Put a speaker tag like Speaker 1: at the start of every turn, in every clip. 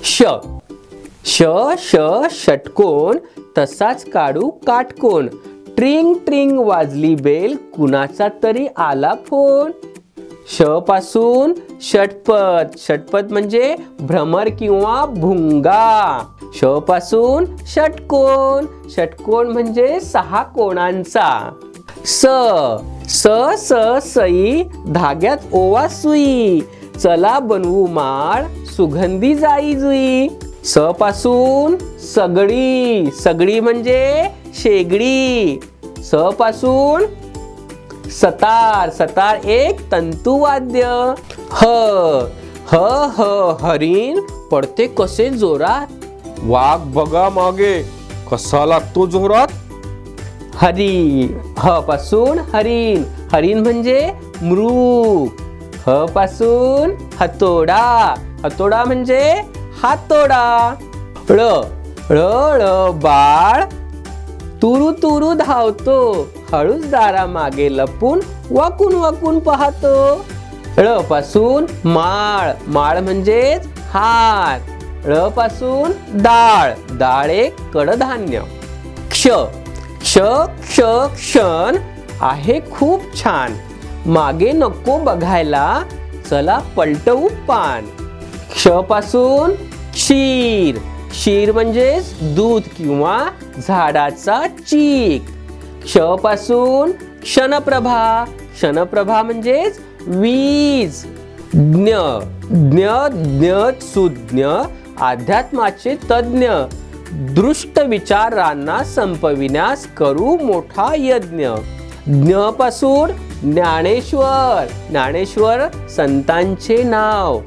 Speaker 1: श श श षटकोन तसाच काढू काटकोन. ट्रिंग ट्रिंग वाजली बेल कुणाचा तरी आला फोन. श पासून षटपद. षटपद म्हणजे भ्रमर किंवा भुंगा. श पासून षटकोन. षटकोन म्हणजे 6 कोणांचा. स स स सई धाग्यात ओवा सुई. चला बनवू माळ सुगंधी जाई जुई. स पासून सगडी. सगडी म्हणजे शेगडी. स पासून सतार. सतार एक तंतुवाद्य. ह ह ह हरिण पडते कसे जोरात.
Speaker 2: वाघ बघा मागे कसा लागतो जोरात.
Speaker 1: हरी ह पासून हरिण. हरिण म्हणजे मृग. ह पासून हातोडा. हातोडा म्हणजे हातोडा. ळ ळ ळ बाळ तुरु तुरु धावतो. हळूच दारा मागे लपून वाकून वाकून पाहतो. ळ पासून माळ. माळ म्हणजेच हार. ळ पासून डाळ. डाळ एक कडधान्य. क्ष क्ष क्ष क्षण आहे खूप छान. मागे नको बघायला चला पलटवू पान. क्ष पासून क्षीर. क्षीर म्हणजेच दूध किंवा झाडाचा चीक. क्ष पासून क्षणप्रभा. क्षणप्रभा म्हणजेच वीज. ज्ञ ज्ञ ज्ञ सुज्ञ अध्यात्माचे तज्ञ. दृष्ट विचारांना संपविण्यास करू मोठा यज्ञ. ज्ञ पासून ज्ञानेश्वर. ज्ञानेश्वर संतांचे नाव.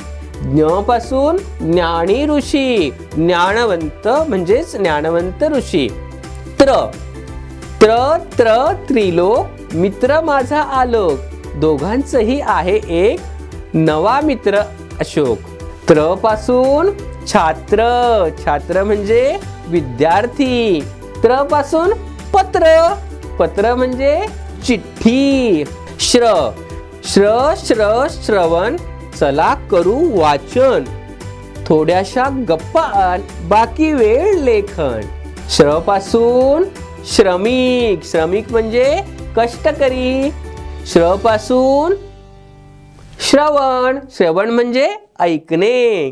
Speaker 1: ज्ञ पासून ज्ञानी ऋषी. ज्ञानवंत म्हणजेच ज्ञानवंत ऋषी. त्र त्र त्र त्रिलोक मित्र माझा आलोक. दोघांचंही आहे एक नवा मित्र अशोक. त्र पासून छात्र. छात्र म्हणजे विद्यार्थी. त्र पासून पत्र. पत्र म्हणजे चिठ्ठी. श्र श्र श्र श्रवण चला करू वाचन. थोड्याशा गप्पा बाकी वेळ लेखन. श्र पासून श्रमिक. श्रमिक म्हणजे कष्टकरी. श्र पासून श्रवण. श्रवण म्हणजे ऐकणे.